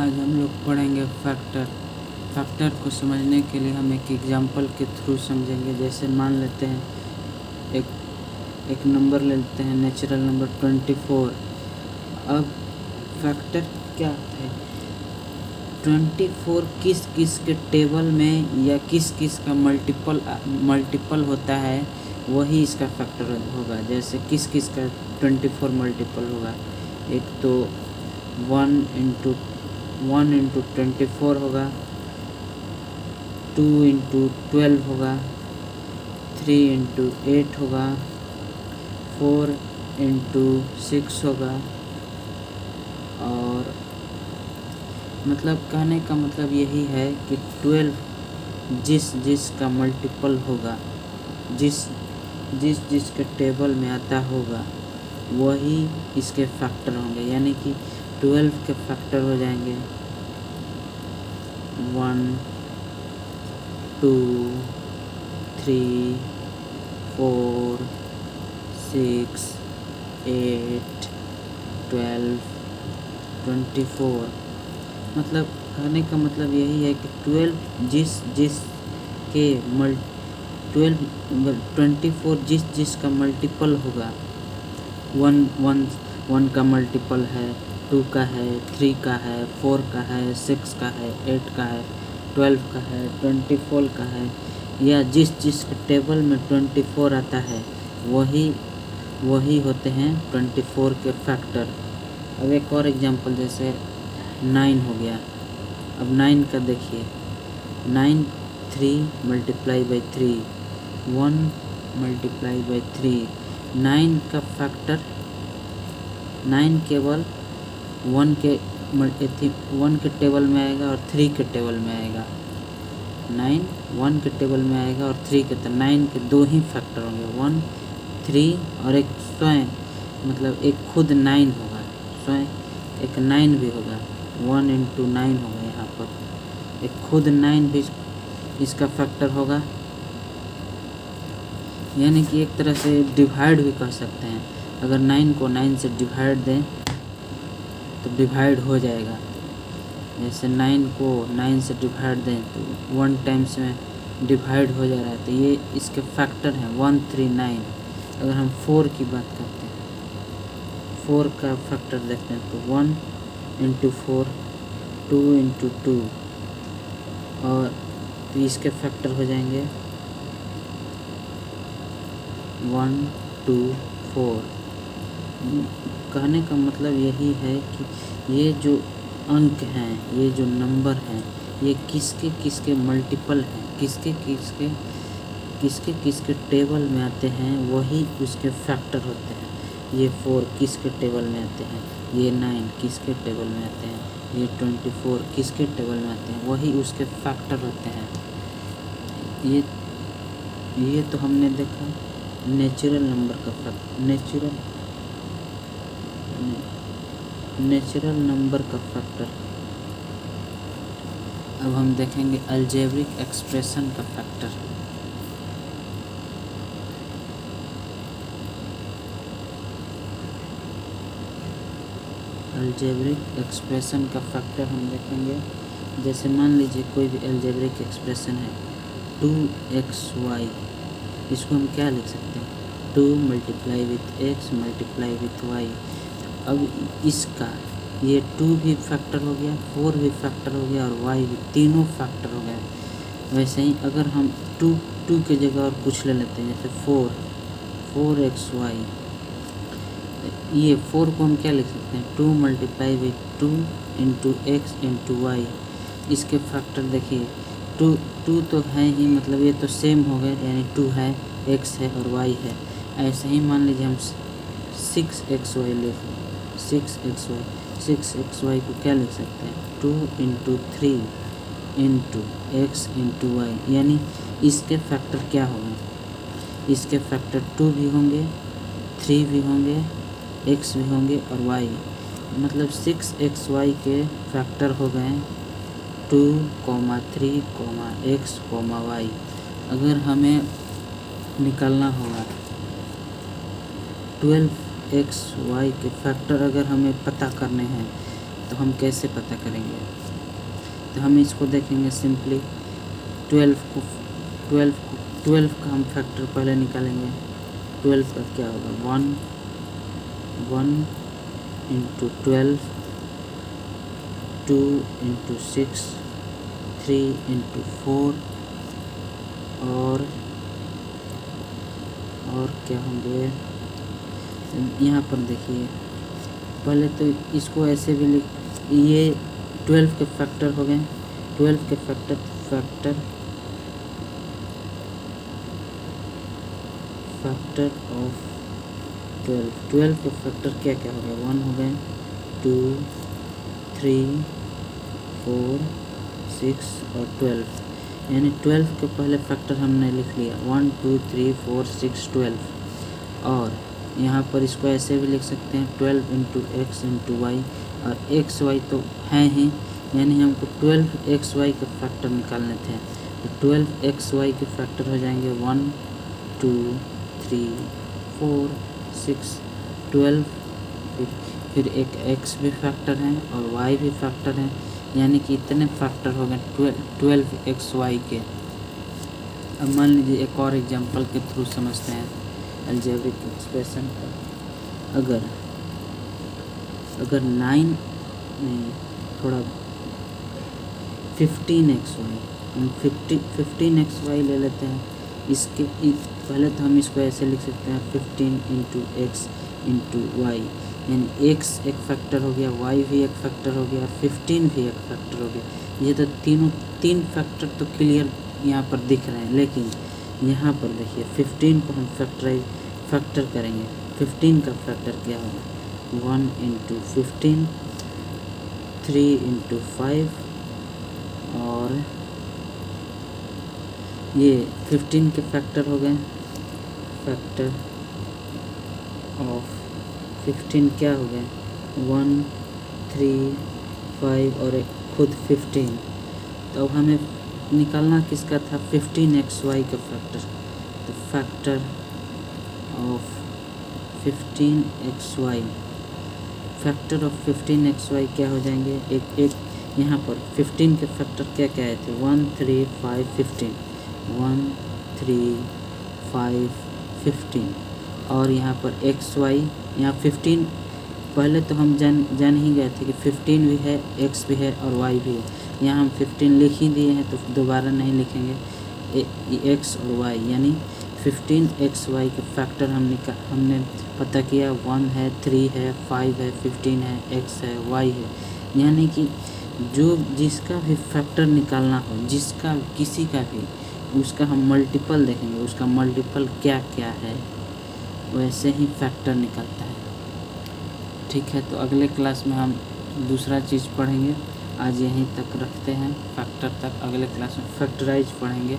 आज हम लोग पढ़ेंगे फैक्टर। फैक्टर को समझने के लिए हम एक एग्जांपल के थ्रू समझेंगे। जैसे मान लेते हैं एक नंबर ले लेते हैं, नेचुरल नंबर 24। अब फैक्टर क्या है? 24 किस किस के टेबल में या किस किस का मल्टीपल होता है, वही इसका फैक्टर होगा। जैसे किस किस का 24 मल्टीपल होगा? एक तो 1 इंटू 24 होगा, 2 इंटू 12 होगा, 3 इंटू 8 होगा, 4 इंटू 6 होगा। और मतलब कहने का मतलब यही है कि 12 जिस का मल्टीपल होगा, जिस के टेबल में आता होगा, वही इसके फैक्टर होंगे। यानी कि 12 के फैक्टर हो जाएंगे 1 2 3 4 6 8 12 24। मतलब कहने का मतलब यही है कि 12 जिस के 24 जिस का मल्टीपल होगा। 1 का मल्टीपल है, 2 का है, 3 का है, 4 का है, 6 का है, 8 का है, 12 का है, 24 का है, या जिस के टेबल में 24 आता है, वही होते हैं 24 के फैक्टर। अब एक और एग्जांपल, जैसे 9 हो गया। अब 9 का देखिए, 9 3 मल्टीप्लाई बाई 3, 1 मल्टीप्लाई बाई 3। 9 का फैक्टर 9 केवल 1 के टेबल में आएगा और 3 के टेबल में आएगा। 9 1 के टेबल में आएगा और 3 के, तो 9 के दो ही फैक्टर होंगे, 1 3 और एक स्वयं, मतलब एक खुद 9 होगा, स्वयं एक 9 भी होगा, 1 इंटू 9 होगा। यहाँ पर एक खुद 9 भी इसका फैक्टर होगा। यानी कि एक तरह से डिवाइड भी कर सकते हैं। अगर 9 को 9 से डिवाइड दें तो डिवाइड हो जाएगा। जैसे 9 को 9 से डिवाइड दें तो 1 टाइम्स में डिवाइड हो जा रहा है, तो ये इसके फैक्टर हैं 139। अगर हम 4 की बात करते हैं, 4 का फैक्टर देखते हैं तो 1 इंटू 4, 2 इंटू 2, और तो इसके फैक्टर हो जाएंगे 1 2 4। कहने का मतलब यही है कि ये जो अंक हैं, ये जो नंबर हैं, ये किसके मल्टीपल हैं, किसके टेबल में आते हैं, वही उसके फैक्टर होते हैं। ये 4 किसके टेबल में आते हैं, ये 9 किसके टेबल में आते हैं, ये 24 किसके टेबल में आते हैं, वही उसके फैक्टर होते हैं। ये तो हमने देखा नेचुरल नंबर का फैक्टर, नेचुरल नंबर का फैक्टर। अब हम देखेंगे अलजेब्रिक एक्सप्रेशन का फैक्टर। अलजेब्रिक एक्सप्रेशन का फैक्टर हम देखेंगे। जैसे मान लीजिए कोई भी अलजेब्रिक एक्सप्रेशन है 2xy, इसको हम क्या लिख सकते हैं? 2 multiply with x multiply with y। अब इसका ये 2 भी फैक्टर हो गया, 4 भी फैक्टर हो गया, और y भी, तीनों फैक्टर हो गए। वैसे ही अगर हम 2 के जगह और कुछ ले लेते हैं, जैसे 4xy, ये 4 को हम क्या लिख सकते हैं? 2 multiply with 2 into x into y. इसके फैक्टर देखिए, 2 तो है ही, मतलब ये तो सेम हो गए, यानी 2 है, x है और y है। ऐसे ही मान लीजिए हम 6xy ले, 6xy को क्या लिख सकते हैं? 2 into 3 into x into y. यानी इसके फैक्टर क्या होंगे? इसके फैक्टर 2 भी होंगे, 3 भी होंगे, x भी होंगे और y। मतलब 6xy के फैक्टर हो गए 2, 3, x, y। अगर हमें निकालना होगा 12xy के फैक्टर, अगर हमें पता करने हैं तो हम कैसे पता करेंगे? तो हम इसको देखेंगे सिंपली 12 का हम फैक्टर पहले निकालेंगे। 12 का क्या होगा 1 इंटू 12, 2 इंटू 6, 3 इंटू 4 और क्या होंगे यहाँ पर देखिए। पहले तो इसको ऐसे भी लिख, ये 12 के फैक्टर हो गए। 12 के फैक्टर ऑफ 12 के फैक्टर क्या क्या हो गए 1 हो गए, 2, 3, 4, 6 और 12, यानी 12 के पहले फैक्टर हमने लिख लिया 1, 2, 3, 4, 6, 12। और यहाँ पर इसको ऐसे भी लिख सकते हैं 12 इंटू एक्स इंटू वाई, और एक्स वाई तो हैं ही, यानी हमको 12 एक्स वाई के फैक्टर निकालने थे। तो 12 एक्स वाई के फैक्टर हो जाएंगे 1, 2, 3, 4, 6, 12। फिर एक एक्स भी फैक्टर है और वाई भी फैक्टर है, यानी कि इतने फैक्टर हो गए 12 एक्स वाई के। अब मान लीजिए एक और एग्जांपल के थ्रू समझते हैं अलजेब्रिक एक्सप्रेशन का। अगर 9 में थोड़ा 15xy, हम 15xy ले लेते हैं। इसके पहले तो हम इसको ऐसे लिख सकते हैं 15 इंटू एक्स इंटू वाई, यानी x एक फैक्टर हो गया, y भी एक फैक्टर हो गया, 15 भी एक फैक्टर हो गया। ये तो तीन फैक्टर तो क्लियर यहाँ पर दिख रहे हैं, लेकिन यहाँ पर देखिए 15 को हम फैक्टर करेंगे। 15 का फैक्टर क्या होगा 1 इंटू 15, 3 इंटू 5 और ये 15 के फैक्टर हो गए। फैक्टर ऑफ 15 क्या हो गए 1, 3, 5 और एक खुद 15। तो अब हमें निकालना किसका था 15xy का फैक्टर। तो factor of 15xy, factor of 15xy क्या हो जाएंगे, एक यहाँ पर 15 के फैक्टर क्या क्या आए थे 1, 3, 5, 15, 1, 3, 5, 15। और यहाँ पर xy, यहाँ 15 पहले तो हम जान ही गए थे कि 15 भी है, x भी है और y भी है। यहाँ हम 15 लिख ही दिए हैं तो दोबारा नहीं लिखेंगे x और y, यानी 15xy के फैक्टर हमने पता किया 1 है, 3 है, 5 है, 15 है, x है, y है। यानी कि जिसका भी फैक्टर निकालना हो, किसी का भी, उसका हम मल्टीपल देखेंगे, उसका मल्टीपल क्या क्या है, वैसे ही फैक्टर निकलता है। ठीक है, तो अगले क्लास में हम दूसरा चीज़ पढ़ेंगे। आज यहीं तक रखते हैं, फैक्टर तक। अगले क्लास में फैक्टराइज पढ़ेंगे।